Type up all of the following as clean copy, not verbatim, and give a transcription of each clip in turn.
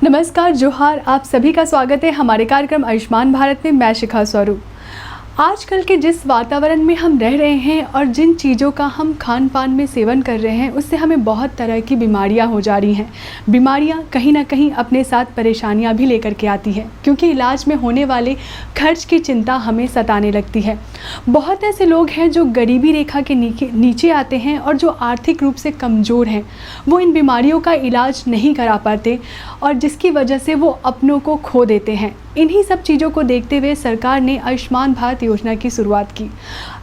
नमस्कार, जोहार। आप सभी का स्वागत है हमारे कार्यक्रम आयुष्मान भारत में। मैं शिखा स्वरूप। आजकल के जिस वातावरण में हम रह रहे हैं और जिन चीज़ों का हम खान पान में सेवन कर रहे हैं, उससे हमें बहुत तरह की बीमारियां हो जा रही हैं। बीमारियां कहीं ना कहीं अपने साथ परेशानियां भी लेकर के आती हैं, क्योंकि इलाज में होने वाले खर्च की चिंता हमें सताने लगती है। बहुत ऐसे लोग हैं जो गरीबी रेखा के नीचे आते हैं और जो आर्थिक रूप से कमज़ोर हैं, वो इन बीमारियों का इलाज नहीं करा पाते और जिसकी वजह से वो अपनों को खो देते हैं। इन्हीं सब चीज़ों को देखते हुए सरकार ने आयुष्मान भारत योजना की शुरुआत की।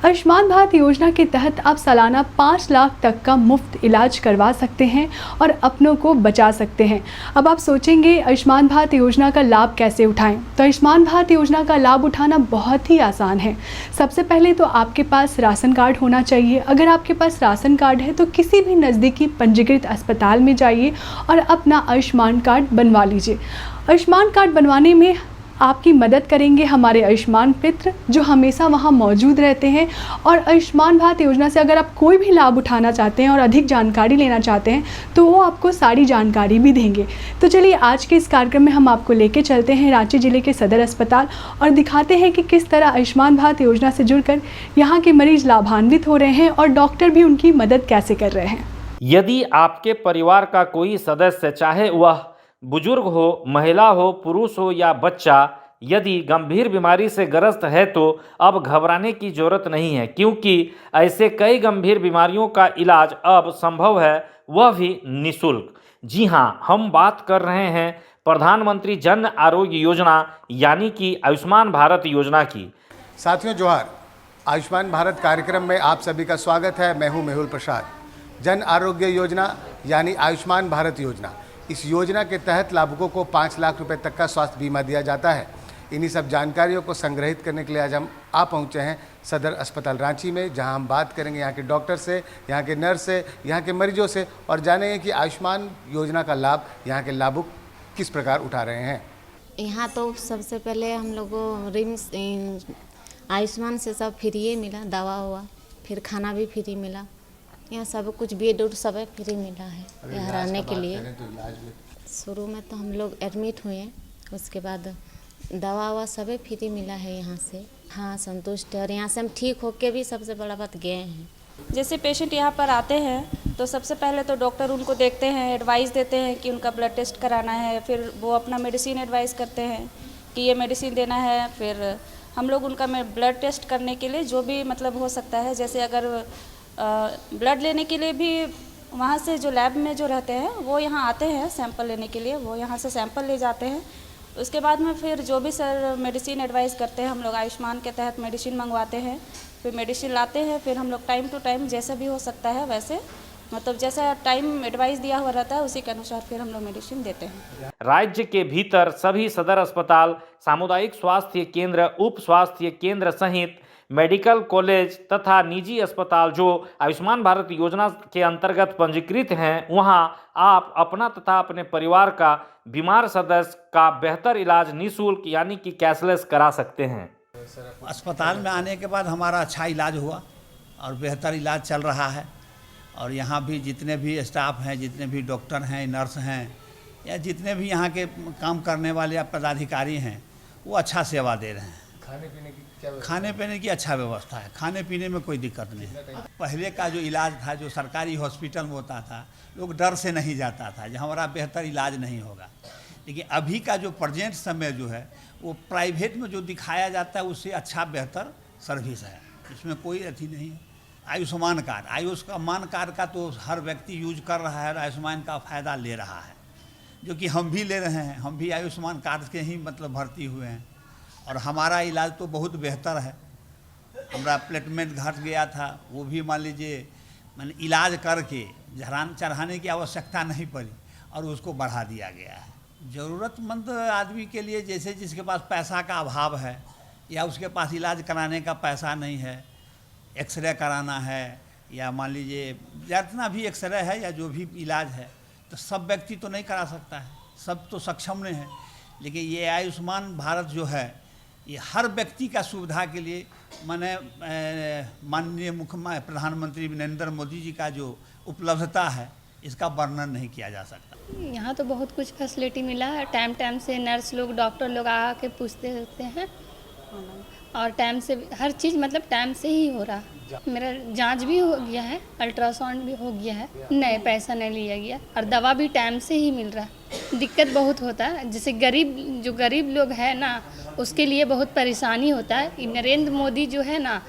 आयुष्मान भारत योजना के तहत आप सालाना 5 लाख तक का मुफ्त इलाज करवा सकते हैं और अपनों को बचा सकते हैं। अब आप सोचेंगे आयुष्मान भारत योजना का लाभ कैसे उठाएं? तो आयुष्मान भारत योजना का लाभ उठाना बहुत ही आसान है। सबसे पहले तो आपके पास राशन कार्ड होना चाहिए। अगर आपके पास राशन कार्ड है तो किसी भी नज़दीकी पंजीकृत अस्पताल में जाइए और अपना आयुष्मान कार्ड बनवा लीजिए। आयुष्मान कार्ड बनवाने में आपकी मदद करेंगे हमारे आयुष्मान मित्र, जो हमेशा वहां मौजूद रहते हैं। और आयुष्मान भारत योजना से अगर आप कोई भी लाभ उठाना चाहते हैं और अधिक जानकारी लेना चाहते हैं तो वो आपको सारी जानकारी भी देंगे। तो चलिए आज के इस कार्यक्रम में हम आपको लेके चलते हैं रांची जिले के सदर अस्पताल और दिखाते हैं कि किस तरह आयुष्मान भारत योजना से जुड़कर यहाँ के मरीज लाभान्वित हो रहे हैं और डॉक्टर भी उनकी मदद कैसे कर रहे हैं। यदि आपके परिवार का कोई सदस्य, चाहे वह बुजुर्ग हो, महिला हो, पुरुष हो या बच्चा, यदि गंभीर बीमारी से ग्रस्त है तो अब घबराने की जरूरत नहीं है, क्योंकि ऐसे कई गंभीर बीमारियों का इलाज अब संभव है, वह भी निःशुल्क। जी हाँ, हम बात कर रहे हैं प्रधानमंत्री जन आरोग्य योजना यानी कि आयुष्मान भारत योजना की। साथियों जोहार। आयुष्मान भारत कार्यक्रम में आप सभी का स्वागत है। मैं हूं मेहुल प्रसाद। जन आरोग्य योजना यानी आयुष्मान भारत योजना, इस योजना के तहत लाभुकों को 5 लाख रुपए तक का स्वास्थ्य बीमा दिया जाता है। इन्हीं सब जानकारियों को संग्रहित करने के लिए आज हम आ पहुँचे हैं सदर अस्पताल रांची में, जहां हम बात करेंगे यहाँ के डॉक्टर से, यहाँ के नर्स से, यहाँ के मरीजों से और जानेंगे कि आयुष्मान योजना का लाभ यहाँ के लाभुक किस प्रकार उठा रहे हैं। यहाँ तो सबसे पहले हम लोग को रिम्स आयुष्मान से सब फ्री मिला, दवा हुआ, फिर खाना भी फ्री मिला। यहाँ सब कुछ बेड उड सब फ्री मिला है यहाँ रहने के लिए। शुरू में तो हम लोग एडमिट हुए, उसके बाद दवा ववा सब फ्री मिला है यहाँ से। हाँ, संतुष्ट है और यहाँ से हम ठीक होके भी सबसे बड़ा बात गए हैं। जैसे पेशेंट यहाँ पर आते हैं तो सबसे पहले तो डॉक्टर उनको देखते हैं, एडवाइस देते हैं कि उनका ब्लड टेस्ट कराना है, फिर वो अपना मेडिसिन एडवाइस करते हैं कि ये मेडिसिन देना है। फिर हम लोग उनका ब्लड टेस्ट करने के लिए जो भी मतलब हो सकता है, जैसे अगर ब्लड लेने के लिए भी वहाँ से जो लैब में जो रहते हैं वो यहाँ आते हैं सैंपल लेने के लिए, वो यहाँ से सैंपल ले जाते हैं। उसके बाद में फिर जो भी सर मेडिसिन एडवाइस करते हैं, हम लोग आयुष्मान के तहत मेडिसिन मंगवाते हैं, फिर मेडिसिन लाते हैं। फिर हम लोग टाइम टू टाइम जैसे भी हो सकता है वैसे, मतलब जैसा टाइम एडवाइस दिया हुआ रहता है उसी के अनुसार फिर हम लोग मेडिसिन देते हैं। राज्य के भीतर सभी सदर अस्पताल, सामुदायिक स्वास्थ्य केंद्र, उप स्वास्थ्य केंद्र सहित मेडिकल कॉलेज तथा निजी अस्पताल जो आयुष्मान भारत योजना के अंतर्गत पंजीकृत हैं, वहां आप अपना तथा अपने परिवार का बीमार सदस्य का बेहतर इलाज निःशुल्क यानी कि कैशलेस करा सकते हैं। अस्पताल में आने के बाद हमारा अच्छा इलाज हुआ और बेहतर इलाज चल रहा है। और यहाँ भी जितने भी स्टाफ हैं, जितने भी डॉक्टर हैं, नर्स हैं या जितने भी यहाँ के काम करने वाले या पदाधिकारी हैं, वो अच्छा सेवा दे रहे हैं। खाने पीने की अच्छा व्यवस्था है, खाने पीने में कोई दिक्कत नहीं है। पहले का जो इलाज था, जो सरकारी हॉस्पिटल में होता था, लोग डर से नहीं जाता था, जहाँ हमारा बेहतर इलाज नहीं होगा। लेकिन अभी का जो प्रेजेंट समय जो है, वो प्राइवेट में जो दिखाया जाता है उससे अच्छा बेहतर सर्विस है, इसमें कोई अथी नहीं है। आयुष्मान कार्ड का तो हर व्यक्ति यूज कर रहा है और आयुष्मान का फ़ायदा ले रहा है, जो कि हम भी ले रहे हैं। हम भी आयुष्मान कार्ड के ही मतलब भर्ती हुए हैं और हमारा इलाज तो बहुत बेहतर है। हमारा प्लेटमेंट घट गया था, वो भी मान लीजिए मैंने इलाज करके चढ़ाने की आवश्यकता नहीं पड़ी और उसको बढ़ा दिया गया है। ज़रूरतमंद आदमी के लिए, जैसे जिसके पास पैसा का अभाव है या उसके पास इलाज कराने का पैसा नहीं है, एक्सरे कराना है या मान लीजिए जितना भी एक्सरे है या जो भी इलाज है, तो सब व्यक्ति तो नहीं करा सकता है, सब तो सक्षम नहीं है। लेकिन ये आयुष्मान भारत जो है, ये हर व्यक्ति का सुविधा के लिए मैंने माननीय प्रधानमंत्री नरेंद्र मोदी जी का जो उपलब्धता है, इसका वर्णन नहीं किया जा सकता। यहाँ तो बहुत कुछ फैसिलिटी मिला है। टाइम टाइम से नर्स लोग डॉक्टर लोग आके पूछते रहते हैं और टाइम से हर चीज़ मतलब टाइम से ही हो रहा। मेरा जांच भी हो गया है, अल्ट्रासाउंड भी हो गया है, नहीं पैसा नहीं लिया गया और दवा भी टाइम से ही मिल रहा है। दिक्कत बहुत होता है, जैसे गरीब लोग है ना, उसके लिए बहुत परेशानी होता है। नरेंद्र मोदी जो है ना,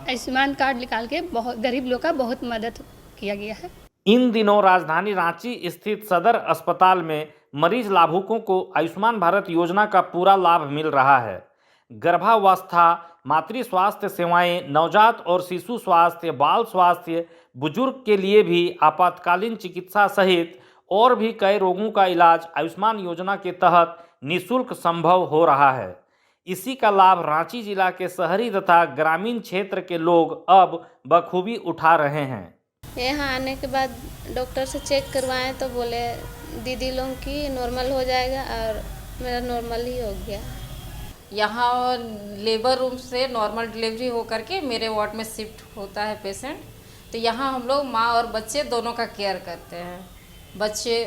आयुष्मान कार्ड निकाल के बहुत गरीब लोग का बहुत मदद किया गया है। इन दिनों राजधानी रांची स्थित सदर अस्पताल में मरीज लाभुकों को आयुष्मान भारत योजना का पूरा लाभ मिल रहा है। गर्भावस्था, मातृ स्वास्थ्य सेवाएं, नवजात और शिशु स्वास्थ्य, बाल स्वास्थ्य, बुजुर्ग के लिए भी आपातकालीन चिकित्सा सहित और भी कई रोगों का इलाज आयुष्मान योजना के तहत निःशुल्क संभव हो रहा है। इसी का लाभ रांची जिला के शहरी तथा ग्रामीण क्षेत्र के लोग अब बखूबी उठा रहे हैं। यहाँ आने के बाद डॉक्टर से चेक करवाएं तो बोले दीदी लोग की नॉर्मल हो जाएगा और मेरा नॉर्मल ही हो गया। यहाँ लेबर रूम से नॉर्मल डिलीवरी हो करके मेरे वार्ड में शिफ्ट होता है पेशेंट। तो यहाँ हम लोग माँ और बच्चे दोनों का केयर करते हैं। बच्चे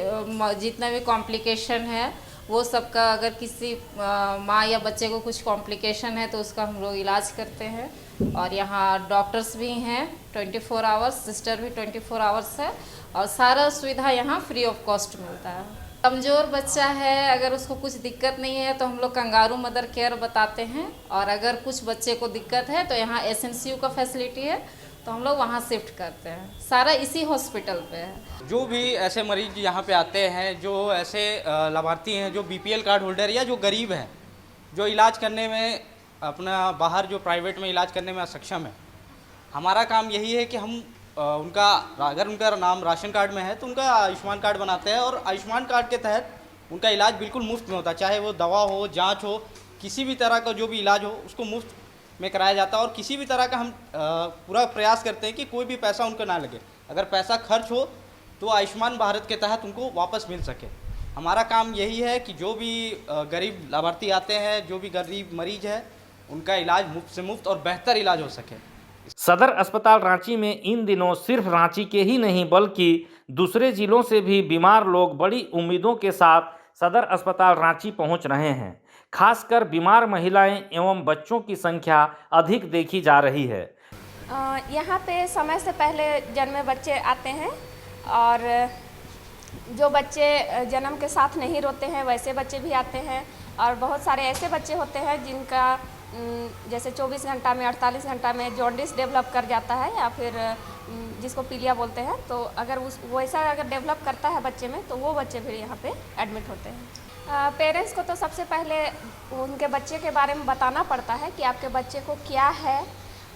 जितना भी कॉम्प्लिकेशन है वो सबका, अगर किसी माँ या बच्चे को कुछ कॉम्प्लिकेशन है तो उसका हम लोग इलाज करते हैं। और यहाँ डॉक्टर्स भी हैं 24 आवर्स, सिस्टर भी 24 आवर्स है और सारा सुविधा यहाँ फ्री ऑफ कॉस्ट मिलता है। कमज़ोर बच्चा है, अगर उसको कुछ दिक्कत नहीं है तो हम लोग कंगारू मदर केयर बताते हैं, और अगर कुछ बच्चे को दिक्कत है तो यहाँ SNCU का फैसिलिटी है तो हम लोग वहाँ शिफ्ट करते हैं। सारा इसी हॉस्पिटल पे है। जो भी ऐसे मरीज यहाँ पे आते हैं, जो ऐसे लाभार्थी हैं जो BPL कार्ड होल्डर या जो गरीब हैं, जो इलाज करने में अपना बाहर जो प्राइवेट में इलाज करने में असक्षम है, हमारा काम यही है कि हम उनका, अगर उनका नाम राशन कार्ड में है तो उनका आयुष्मान कार्ड बनाते हैं और आयुष्मान कार्ड के तहत उनका इलाज बिल्कुल मुफ्त में होता है। चाहे वो दवा हो, जांच हो, किसी भी तरह का जो भी इलाज हो उसको मुफ्त में कराया जाता है। और किसी भी तरह का हम पूरा प्रयास करते हैं कि कोई भी पैसा उनको ना लगे। अगर पैसा खर्च हो तो आयुष्मान भारत के तहत उनको वापस मिल सके। हमारा काम यही है कि जो भी गरीब लाभार्थी आते हैं, जो भी गरीब मरीज है, उनका इलाज मुफ्त से मुफ्त और बेहतर इलाज हो सके। सदर अस्पताल रांची में इन दिनों सिर्फ रांची के ही नहीं बल्कि दूसरे जिलों से भी बीमार लोग बड़ी उम्मीदों के साथ सदर अस्पताल रांची पहुंच रहे हैं। खासकर बीमार महिलाएं एवं बच्चों की संख्या अधिक देखी जा रही है। यहाँ पे समय से पहले जन्मे बच्चे आते हैं और जो बच्चे जन्म के साथ नहीं रोते हैं वैसे बच्चे भी आते हैं, और बहुत सारे ऐसे बच्चे होते हैं जिनका जैसे 24 घंटा में 48 घंटा में जॉन्डिस डेवलप कर जाता है या फिर जिसको पीलिया बोलते हैं। तो अगर वैसा अगर डेवलप करता है बच्चे में तो वो बच्चे भी यहाँ पे एडमिट होते हैं। पेरेंट्स को तो सबसे पहले उनके बच्चे के बारे में बताना पड़ता है कि आपके बच्चे को क्या है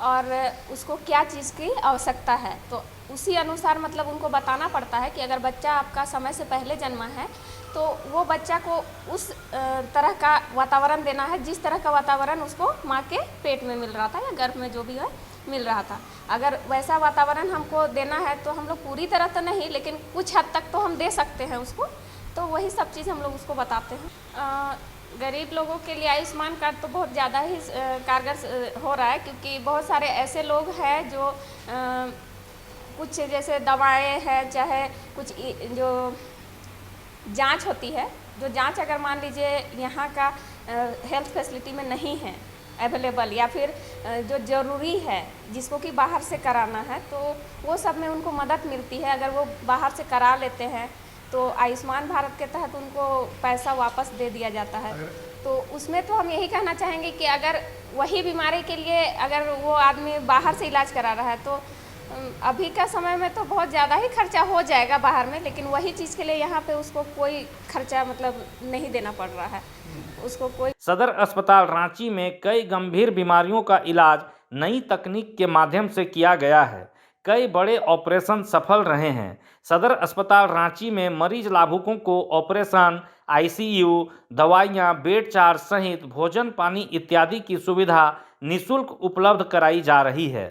और उसको क्या चीज़ की आवश्यकता है। तो उसी अनुसार मतलब उनको बताना पड़ता है कि अगर बच्चा आपका समय से पहले जन्मा है तो वो बच्चा को उस तरह का वातावरण देना है जिस तरह का वातावरण उसको माँ के पेट में मिल रहा था या गर्भ में जो भी है मिल रहा था। अगर वैसा वातावरण हमको देना है तो हम लोग पूरी तरह तो नहीं, लेकिन कुछ हद तक तो हम दे सकते हैं उसको। तो वही सब चीज़ हम लोग उसको बताते हैं। गरीब लोगों के लिए आयुष्मान कार्ड तो बहुत ज़्यादा ही कारगर हो रहा है, क्योंकि बहुत सारे ऐसे लोग हैं जो कुछ जैसे दवाएं हैं, चाहे कुछ जो जांच होती है, जो जांच अगर मान लीजिए यहाँ का हेल्थ फैसिलिटी में नहीं है अवेलेबल, या फिर जो ज़रूरी है जिसको कि बाहर से कराना है, तो वो सब में उनको मदद मिलती है। अगर वो बाहर से करा लेते हैं तो आयुष्मान भारत के तहत उनको पैसा वापस दे दिया जाता है। तो उसमें तो हम यही कहना चाहेंगे कि अगर वही बीमारी के लिए अगर वो आदमी बाहर से इलाज करा रहा है तो अभी का समय में तो बहुत ज़्यादा ही खर्चा हो जाएगा बाहर में, लेकिन वही चीज़ के लिए यहाँ पे उसको कोई खर्चा मतलब नहीं देना पड़ रहा है उसको कोई। सदर अस्पताल रांची में कई गंभीर बीमारियों का इलाज नई तकनीक के माध्यम से किया गया है। कई बड़े ऑपरेशन सफल रहे हैं। सदर अस्पताल रांची में मरीज लाभुकों को ऑपरेशन, ICU, दवाइयाँ, बेड चार्ज सहित भोजन पानी इत्यादि की सुविधा निःशुल्क उपलब्ध कराई जा रही है।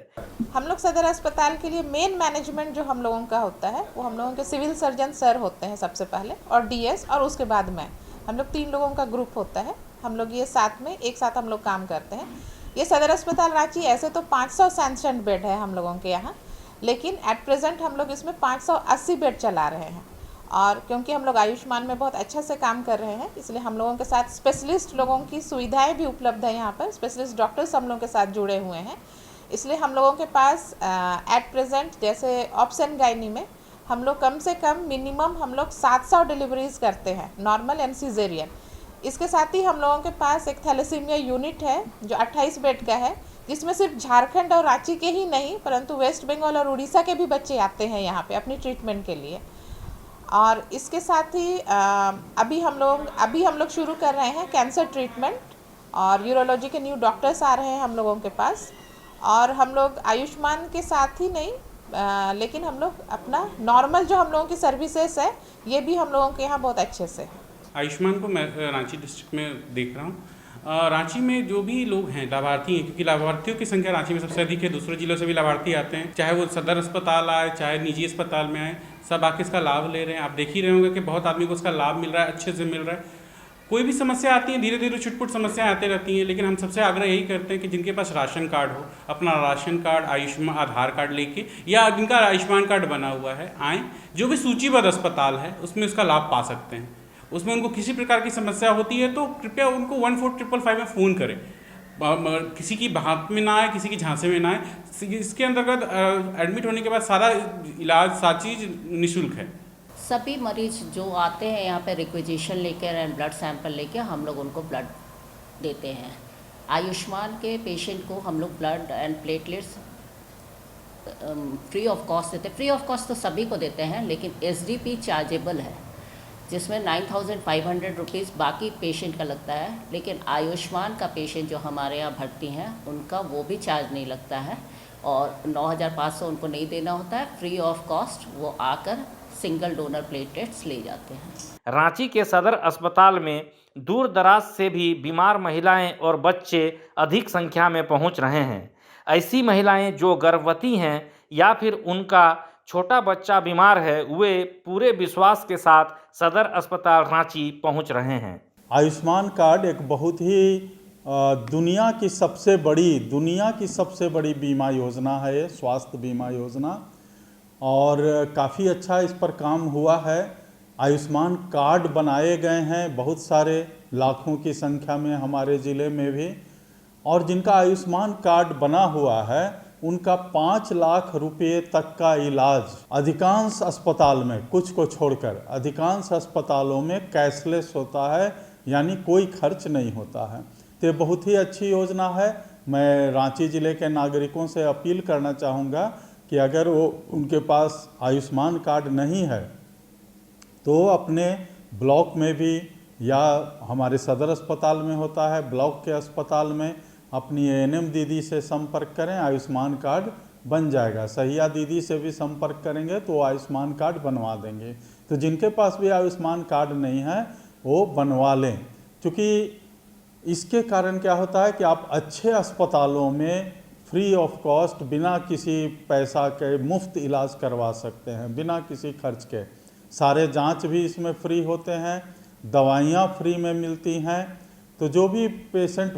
हम लोग सदर अस्पताल के लिए मेन मैनेजमेंट जो हम लोगों का होता है वो हम लोगों के सिविल सर्जन सर होते हैं सबसे पहले, और DS, और उसके बाद मैं। हम लोग 3 लोगों का ग्रुप होता है। हम लोग ये साथ में एक साथ हम लोग काम करते हैं। ये सदर अस्पताल रांची ऐसे तो 500 सैंक्शन बेड है हम लोगों के यहाँ, लेकिन एट प्रेजेंट हम लोग इसमें 580 बेड चला रहे हैं। और क्योंकि हम लोग आयुष्मान में बहुत अच्छे से काम कर रहे हैं, इसलिए हम लोगों के साथ स्पेशलिस्ट लोगों की सुविधाएं भी उपलब्ध है। यहाँ पर स्पेशलिस्ट डॉक्टर्स हम लोगों के साथ जुड़े हुए हैं, इसलिए हम लोगों के पास एट प्रेजेंट जैसे ऑप्शन गायनी में हम लोग कम से कम मिनिमम हम लोग 700 डिलीवरीज करते हैं, नॉर्मल एंड सीजेरियन। इसके साथ ही हम लोगों के पास एक थैलेसीमिया यूनिट है जो 28 बेड का है, जिसमें सिर्फ झारखंड और रांची के ही नहीं परंतु वेस्ट बंगाल और उड़ीसा के भी बच्चे आते हैं यहाँ पे अपनी ट्रीटमेंट के लिए। और इसके साथ ही अभी हम लोग शुरू कर रहे हैं कैंसर ट्रीटमेंट, और यूरोलॉजी के न्यू डॉक्टर्स आ रहे हैं हम लोगों के पास। और हम लोग आयुष्मान के साथ ही नहीं लेकिन हम लोग अपना नॉर्मल जो हम लोगों की सर्विसेज है ये भी हम लोगों के यहाँ बहुत अच्छे से है। आयुष्मान को मैं रांची डिस्ट्रिक्ट में देख रहा हूँ। रांची में जो भी लोग हैं लाभार्थी हैं, क्योंकि लाभार्थियों की संख्या रांची में सबसे अधिक है, दूसरे जिलों से भी लाभार्थी आते हैं, चाहे वो सदर अस्पताल आए चाहे निजी अस्पताल में आए, सब आके इसका लाभ ले रहे हैं। आप देख ही रहे होंगे कि बहुत आदमी को इसका लाभ मिल रहा है, अच्छे से मिल रहा है। कोई भी समस्या आती है, धीरे धीरे छुटपुट समस्याएं आती रहती हैं, लेकिन हम सबसे आग्रह यही करते हैं कि जिनके पास राशन कार्ड हो, अपना राशन कार्ड, आयुष्मान आधार कार्ड लेके, या जिनका आयुष्मान कार्ड बना हुआ है आएँ। जो भी सूचीबद्ध अस्पताल है उसमें उसका लाभ पा सकते हैं। उसमें उनको किसी प्रकार की समस्या होती है तो कृपया उनको 14555 में फ़ोन करें। किसी की बात में ना आए, किसी की झांसे में ना आए। इसके अंतर्गत एडमिट होने के बाद सारा इलाज, सारी चीज़ निःशुल्क है। सभी मरीज जो आते हैं यहाँ पे रिक्विजिशन लेकर एंड ब्लड सैंपल लेकर हम लोग उनको ब्लड देते हैं। आयुष्मान के पेशेंट को हम लोग blood and platelets free of cost देते हैं। फ्री ऑफ कॉस्ट तो सभी को देते हैं, लेकिन एसडीपी चार्जेबल है, जिसमें 9,500 रुपीज़ बाकी पेशेंट का लगता है। लेकिन आयुष्मान का पेशेंट जो हमारे यहाँ भर्ती हैं उनका वो भी चार्ज नहीं लगता है, और 9,500 उनको नहीं देना होता है। फ्री ऑफ कॉस्ट वो आकर सिंगल डोनर प्लेटलेट्स ले जाते हैं। रांची के सदर अस्पताल में दूर दराज से भी बीमार महिलाएं और बच्चे अधिक संख्या में पहुंच रहे हैं। ऐसी महिलाएं जो गर्भवती हैं या फिर उनका छोटा बच्चा बीमार है, वे पूरे विश्वास के साथ सदर अस्पताल रांची पहुंच रहे हैं। आयुष्मान कार्ड एक बहुत ही दुनिया की सबसे बड़ी बीमा योजना है, ये स्वास्थ्य बीमा योजना, और काफ़ी अच्छा इस पर काम हुआ है। आयुष्मान कार्ड बनाए गए हैं बहुत सारे, लाखों की संख्या में हमारे ज़िले में भी, और जिनका आयुष्मान कार्ड बना हुआ है उनका 5 लाख रुपए तक का इलाज अधिकांश अस्पताल में, कुछ को छोड़कर अधिकांश अस्पतालों में कैशलेस होता है, यानी कोई खर्च नहीं होता है। तो ये बहुत ही अच्छी योजना है। मैं रांची ज़िले के नागरिकों से अपील करना चाहूँगा कि अगर वो उनके पास आयुष्मान कार्ड नहीं है तो अपने ब्लॉक में भी, या हमारे सदर अस्पताल में होता है, ब्लॉक के अस्पताल में अपनी एएनएम दीदी से संपर्क करें, आयुष्मान कार्ड बन जाएगा। सहिया दीदी से भी संपर्क करेंगे तो आयुष्मान कार्ड बनवा देंगे। तो जिनके पास भी आयुष्मान कार्ड नहीं है वो बनवा लें, क्योंकि इसके कारण क्या होता है कि आप अच्छे अस्पतालों में फ्री ऑफ कॉस्ट, बिना किसी पैसा के मुफ्त इलाज करवा सकते हैं, बिना किसी खर्च के। सारे जांच भी इसमें फ्री होते हैं, दवाइयाँ फ्री में मिलती हैं। तो जो भी पेशेंट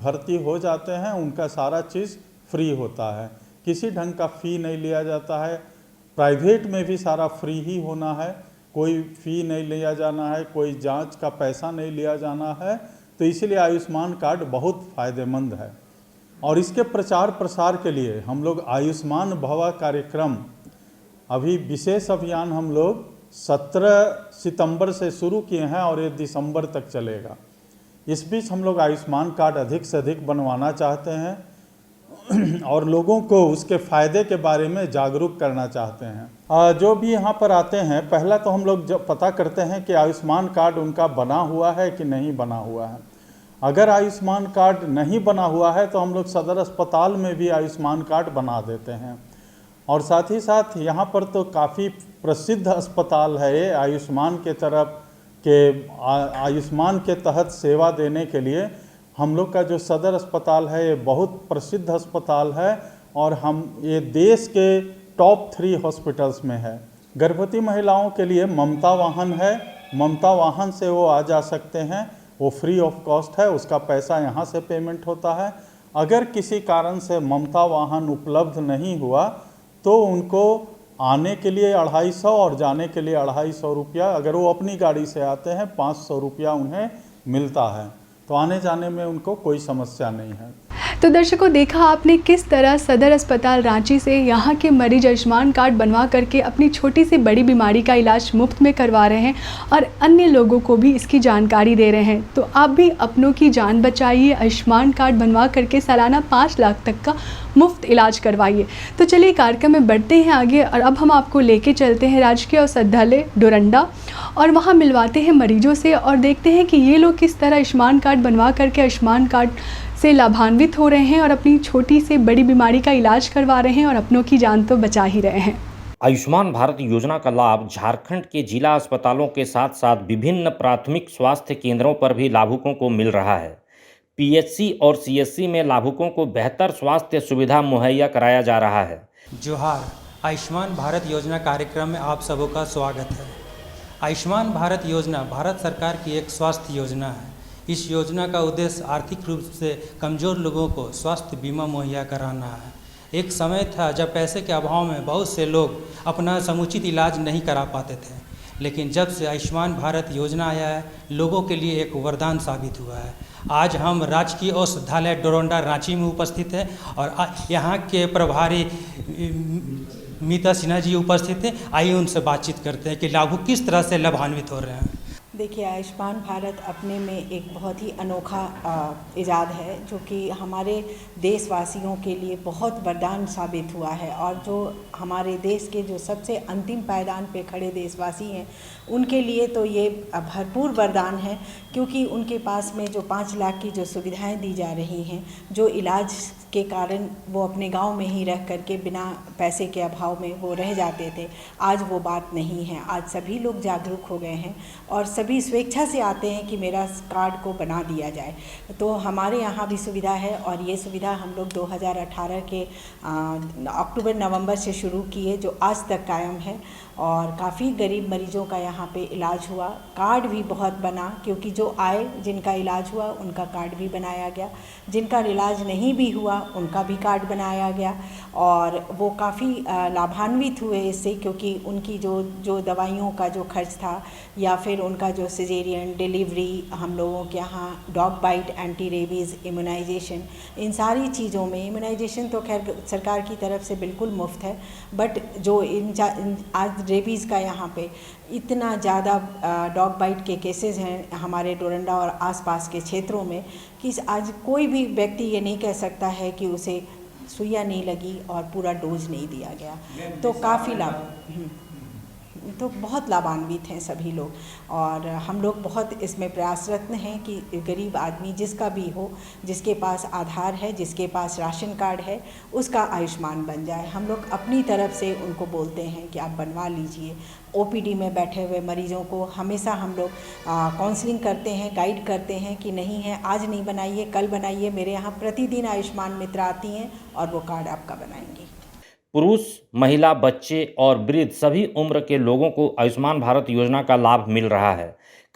भर्ती हो जाते हैं उनका सारा चीज़ फ्री होता है, किसी ढंग का फ़ी नहीं लिया जाता है। प्राइवेट में भी सारा फ्री ही होना है, कोई फ़ी नहीं लिया जाना है, कोई जांच का पैसा नहीं लिया जाना है। तो इसीलिए आयुष्मान कार्ड बहुत फ़ायदेमंद है। और इसके प्रचार प्रसार के लिए हम लोग आयुष्मान भवा कार्यक्रम, अभी विशेष अभियान हम लोग 17 सितंबर से शुरू किए हैं और ये दिसंबर तक चलेगा। इस बीच हम लोग आयुष्मान कार्ड अधिक से अधिक बनवाना चाहते हैं और लोगों को उसके फ़ायदे के बारे में जागरूक करना चाहते हैं। जो भी यहाँ पर आते हैं, पहला तो हम लोग जब पता करते हैं कि आयुष्मान कार्ड उनका बना हुआ है कि नहीं बना हुआ है। अगर आयुष्मान कार्ड नहीं बना हुआ है तो हम लोग सदर अस्पताल में भी आयुष्मान कार्ड बना देते हैं। और साथ ही साथ यहाँ पर तो काफ़ी प्रसिद्ध अस्पताल है ये, आयुष्मान के तरफ के आयुष्मान के तहत सेवा देने के लिए हम लोग का जो सदर अस्पताल है ये बहुत प्रसिद्ध अस्पताल है, और हम ये देश के टॉप 3 हॉस्पिटल्स में है। गर्भवती महिलाओं के लिए ममता वाहन है, ममता वाहन से वो आ जा सकते हैं, वो फ्री ऑफ कॉस्ट है, उसका पैसा यहाँ से पेमेंट होता है। अगर किसी कारण से ममता वाहन उपलब्ध नहीं हुआ तो उनको आने के लिए 250 और जाने के लिए 250 रुपया, अगर वो अपनी गाड़ी से आते हैं 500 रुपया उन्हें मिलता है। तो आने जाने में उनको कोई समस्या नहीं है। तो दर्शकों, देखा आपने किस तरह सदर अस्पताल रांची से यहाँ के मरीज आयुष्मान कार्ड बनवा करके अपनी छोटी से बड़ी बीमारी का इलाज मुफ्त में करवा रहे हैं और अन्य लोगों को भी इसकी जानकारी दे रहे हैं। तो आप भी अपनों की जान बचाइए, आयुष्मान कार्ड बनवा करके सालाना 5 लाख तक का मुफ्त इलाज करवाइए। तो चलिए कार्यक्रम में बढ़ते हैं आगे और अब हम आपको लेके चलते हैं राजकीय औषधालय डोरंडा और वहाँ मिलवाते हैं मरीजों से और देखते हैं कि ये लोग किस तरह आयुष्मान कार्ड बनवा करके आयुष्मान कार्ड से लाभान्वित हो रहे हैं और अपनी छोटी से बड़ी बीमारी का इलाज करवा रहे हैं और अपनों की जान तो बचा ही रहे हैं। आयुष्मान भारत योजना का लाभ झारखंड के जिला अस्पतालों के साथ साथ विभिन्न प्राथमिक स्वास्थ्य केंद्रों पर भी लाभुकों को मिल रहा है। पीएचसी और सीएचसी में लाभुकों को बेहतर स्वास्थ्य सुविधा मुहैया कराया जा रहा है। जोहार, आयुष्मान भारत योजना कार्यक्रम में आप सबों का स्वागत है। आयुष्मान भारत योजना भारत सरकार की एक स्वास्थ्य योजना है। इस योजना का उद्देश्य आर्थिक रूप से कमज़ोर लोगों को स्वास्थ्य बीमा मुहैया कराना है। एक समय था जब पैसे के अभाव में बहुत से लोग अपना समुचित इलाज नहीं करा पाते थे, लेकिन जब से आयुष्मान भारत योजना आया है, लोगों के लिए एक वरदान साबित हुआ है। आज हम राजकीय औषधालय डोरंडा रांची में उपस्थित हैं और यहाँ के प्रभारी मीता सिन्हा जी उपस्थित हैं। आइए उनसे बातचीत करते हैं कि लाभुक किस तरह से लाभान्वित हो रहे हैं। देखिए, आयुष्मान भारत अपने में एक बहुत ही अनोखा इजाद है जो कि हमारे देशवासियों के लिए बहुत वरदान साबित हुआ है और जो हमारे देश के जो सबसे अंतिम पायदान पे खड़े देशवासी हैं उनके लिए तो ये भरपूर वरदान है, क्योंकि उनके पास में जो 5 लाख की जो सुविधाएं दी जा रही हैं, जो इलाज के कारण वो अपने गांव में ही रह करके बिना पैसे के अभाव में वो रह जाते थे, आज वो बात नहीं है। आज सभी लोग जागरूक हो गए हैं और सभी स्वेच्छा से आते हैं कि मेरा कार्ड को बना दिया जाए। तो हमारे यहाँ भी सुविधा है और ये सुविधा हम लोग 2018 के अक्टूबर नवंबर से शुरू किए, जो आज तक कायम है और काफ़ी गरीब मरीजों का यहाँ पे इलाज हुआ। कार्ड भी बहुत बना, क्योंकि जो आए जिनका इलाज हुआ उनका कार्ड भी बनाया गया, जिनका इलाज नहीं भी हुआ उनका भी कार्ड बनाया गया और वो काफ़ी लाभान्वित हुए इससे, क्योंकि उनकी जो दवाइयों का जो खर्च था या फिर उनका जो सिजेरियन डिलीवरी, हम लोगों के यहाँ dog bite, anti rabies, immunisation, इन सारी चीज़ों में इम्यूनाइजेशन तो खैर सरकार की तरफ से बिल्कुल मुफ्त है, बट जो आज रेबीज़ का यहाँ पे इतना ज़्यादा डॉग बाइट के केसेस हैं हमारे डोरंडा और आसपास के क्षेत्रों में कि आज कोई भी व्यक्ति ये नहीं कह सकता है कि उसे सुइया नहीं लगी और पूरा डोज नहीं दिया गया। तो काफ़ी तो बहुत लाभान्वित हैं सभी लोग और हम लोग बहुत इसमें प्रयासरत हैं कि गरीब आदमी जिसका भी हो, जिसके पास आधार है, जिसके पास राशन कार्ड है, उसका आयुष्मान बन जाए। हम लोग अपनी तरफ से उनको बोलते हैं कि आप बनवा लीजिए। ओपीडी में बैठे हुए मरीजों को हमेशा हम लोग काउंसलिंग करते हैं, गाइड करते हैं कि नहीं है आज नहीं बनाइए, कल बनाइए। मेरे यहाँ प्रतिदिन आयुष्मान मित्र आती हैं और वो कार्ड आपका बनाएंगी। पुरुष, महिला, बच्चे और वृद्ध सभी उम्र के लोगों को आयुष्मान भारत योजना का लाभ मिल रहा है।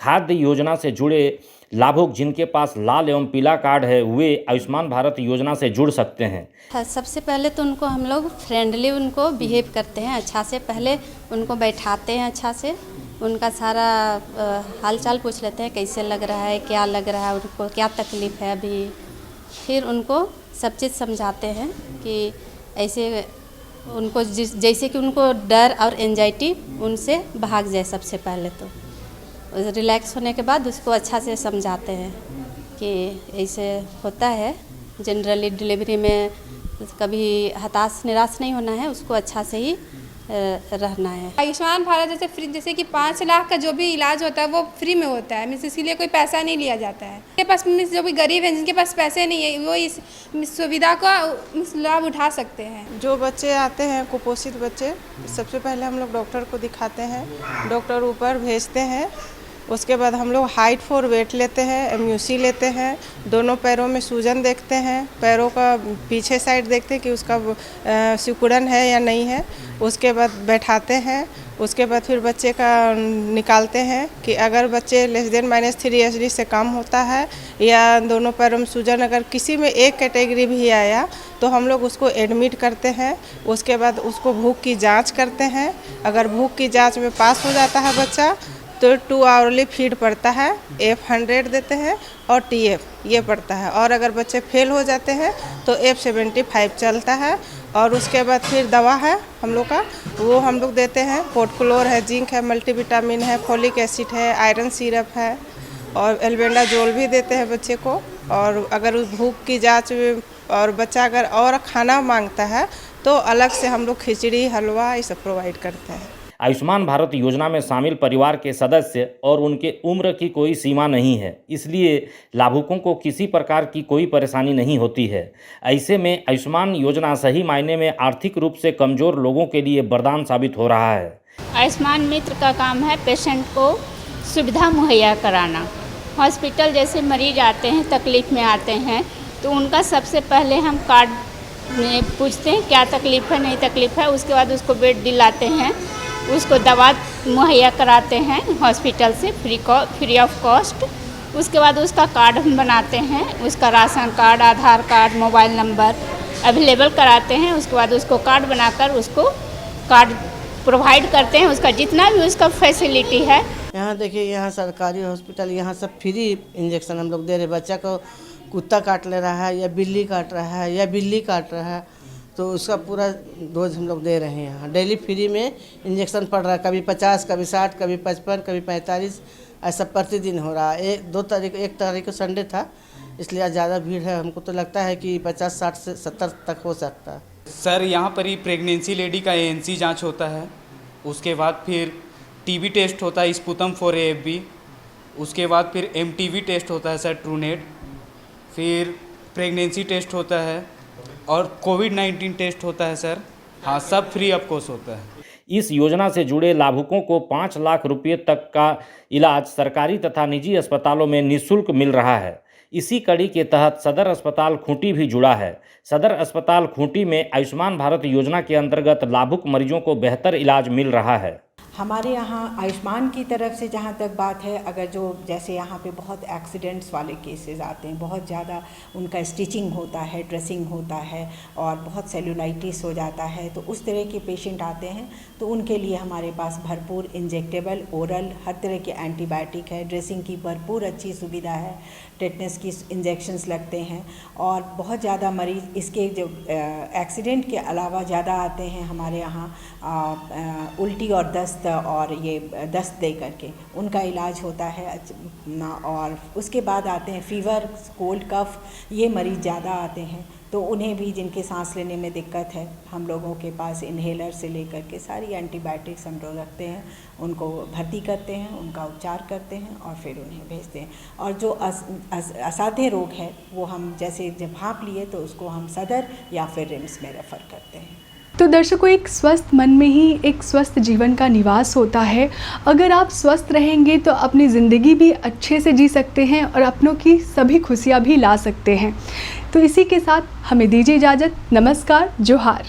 खाद्य योजना से जुड़े लाभुक जिनके पास लाल एवं पीला कार्ड है वे आयुष्मान भारत योजना से जुड़ सकते हैं। सबसे पहले तो उनको हम लोग फ्रेंडली उनको बिहेव करते हैं, अच्छा से पहले उनको बैठाते हैं, अच्छा से उनका सारा हालचाल पूछ लेते हैं, कैसे लग रहा है, क्या लग रहा है, उनको क्या तकलीफ़ है अभी। फिर उनको सब चीज़ समझाते हैं कि ऐसे उनको जैसे कि उनको डर और एंजाइटी उनसे भाग जाए। सबसे पहले तो रिलैक्स होने के बाद उसको अच्छा से समझाते हैं कि ऐसे होता है, जनरली डिलीवरी में कभी हताश निराश नहीं होना है, उसको अच्छा से ही रहना है। आयुष्मान भारत जैसे फ्री, जैसे कि 5 लाख का जो भी इलाज होता है वो फ्री में होता है, मीन्स इसके लिए कोई पैसा नहीं लिया जाता है। जिनके पास मीन्स जो भी गरीब हैं, जिनके पास पैसे नहीं है, वो इस सुविधा का लाभ उठा सकते हैं। जो बच्चे आते हैं कुपोषित बच्चे, सबसे पहले हम लोग डॉक्टर को दिखाते हैं, डॉक्टर ऊपर भेजते हैं उसके बाद हम लोग हाइट फॉर वेट लेते हैं, MUC लेते हैं, दोनों पैरों में सूजन देखते हैं, पैरों का पीछे साइड देखते हैं कि उसका सिकुड़न है या नहीं है। उसके बाद बैठाते हैं, उसके बाद फिर बच्चे का निकालते हैं कि अगर बच्चे <3 SD से कम होता है या दोनों पैरों में सूजन अगर किसी में एक कैटेगरी भी आया तो हम लोग उसको एडमिट करते हैं। उसके बाद उसको भूख की जांच करते हैं। अगर भूख की जांच में पास हो जाता है बच्चा तो 2 आवरली फीड पड़ता है, F100 देते हैं और TF ये पड़ता है। और अगर बच्चे फेल हो जाते हैं तो F75 चलता है। और उसके बाद फिर दवा है हम लोग का, वो हम लोग देते हैं। पोटक्लोर है, जिंक है, मल्टीविटामिन है, फोलिक एसिड है, आयरन सिरप है और एल्बेंडाजोल भी देते हैं बच्चे को। और अगर उस भूख की जांच और बच्चा अगर और खाना मांगता है तो अलग से हम लोग खिचड़ी, हलवा ये सब प्रोवाइड करते हैं। आयुष्मान भारत योजना में शामिल परिवार के सदस्य और उनके उम्र की कोई सीमा नहीं है, इसलिए लाभुकों को किसी प्रकार की कोई परेशानी नहीं होती है। ऐसे में आयुष्मान योजना सही मायने में आर्थिक रूप से कमज़ोर लोगों के लिए वरदान साबित हो रहा है। आयुष्मान मित्र का काम है पेशेंट को सुविधा मुहैया कराना। हॉस्पिटल जैसे मरीज आते हैं, तकलीफ़ में आते हैं, तो उनका सबसे पहले हम कार्ड में पूछते हैं क्या तकलीफ़ है, नहीं तकलीफ़ है। उसके बाद उसको बेड दिलाते हैं, उसको दवा मुहैया कराते हैं हॉस्पिटल से फ्री ऑफ कॉस्ट। उसके बाद उसका कार्ड हम बनाते हैं, उसका राशन कार्ड, आधार कार्ड, मोबाइल नंबर अवेलेबल कराते हैं। उसके बाद उसको कार्ड बनाकर उसको कार्ड प्रोवाइड करते हैं, उसका जितना भी उसका फैसिलिटी है। यहाँ देखिए, यहाँ सरकारी हॉस्पिटल, यहाँ सब फ्री इंजेक्शन हम लोग दे रहे। बच्चा को कुत्ता काट ले रहा है या बिल्ली काट रहा है या बिल्ली काट रहा है तो उसका पूरा डोज हम लोग दे रहे हैं। यहाँ डेली फ्री में इंजेक्शन पड़ रहा है, कभी 50, कभी 60, कभी 55, कभी 45, ऐसा प्रतिदिन हो रहा है। 1 तारीख को संडे था, इसलिए आज ज़्यादा भीड़ है। हमको तो लगता है कि 50, 60 से 70 तक हो सकता है। सर यहाँ पर ही प्रेगनेंसी लेडी का ANC जांच होता है, उसके बाद फिर TB टेस्ट होता है, स्पुतम 4AFB, उसके बाद फिर MTV टेस्ट होता है सर, ट्रूनेट, फिर प्रेगनेंसी टेस्ट होता है और कोविड-19 टेस्ट होता है सर। हाँ, सब फ्री ऑफ कॉस्ट होता है। इस योजना से जुड़े लाभुकों को 5 लाख रुपये तक का इलाज सरकारी तथा निजी अस्पतालों में निःशुल्क मिल रहा है। इसी कड़ी के तहत सदर अस्पताल खूंटी भी जुड़ा है। सदर अस्पताल खूंटी में आयुष्मान भारत योजना के अंतर्गत लाभुक मरीजों को बेहतर इलाज मिल रहा है। हमारे यहाँ आयुष्मान की तरफ से जहाँ तक बात है, अगर जो जैसे यहाँ पे बहुत एक्सीडेंट्स वाले केसेस आते हैं, बहुत ज़्यादा उनका स्टिचिंग होता है, ड्रेसिंग होता है और बहुत सेलुलाइटिस हो जाता है, तो उस तरह के पेशेंट आते हैं तो उनके लिए हमारे पास भरपूर इंजेक्टेबल, ओरल, हर तरह के एंटीबायोटिक है, ड्रेसिंग की भरपूर अच्छी सुविधा है, टेटनस की इंजेक्शंस लगते हैं। और बहुत ज़्यादा मरीज़ इसके जो एक्सीडेंट के अलावा ज़्यादा आते हैं हमारे यहाँ उल्टी और दस्त और ये दस्त दे करके उनका इलाज होता है। और उसके बाद आते हैं फीवर, कोल्ड, कफ, ये मरीज़ ज़्यादा आते हैं, तो उन्हें भी जिनके सांस लेने में दिक्कत है, हम लोगों के पास इन्हेलर से लेकर के सारी एंटीबायोटिक्स हम लोग रखते हैं, उनको भर्ती करते हैं, उनका उपचार करते हैं और फिर उन्हें भेजते हैं। और जो असाध्य रोग है वो हम जैसे जब भांप लिए तो उसको हम सदर या फिर रिम्स में रेफ़र करते हैं। तो दर्शकों, एक स्वस्थ मन में ही एक स्वस्थ जीवन का निवास होता है। अगर आप स्वस्थ रहेंगे तो अपनी ज़िंदगी भी अच्छे से जी सकते हैं और अपनों की सभी खुशियाँ भी ला सकते हैं। तो इसी के साथ हमें दीजिए इजाज़त। नमस्कार, जोहार।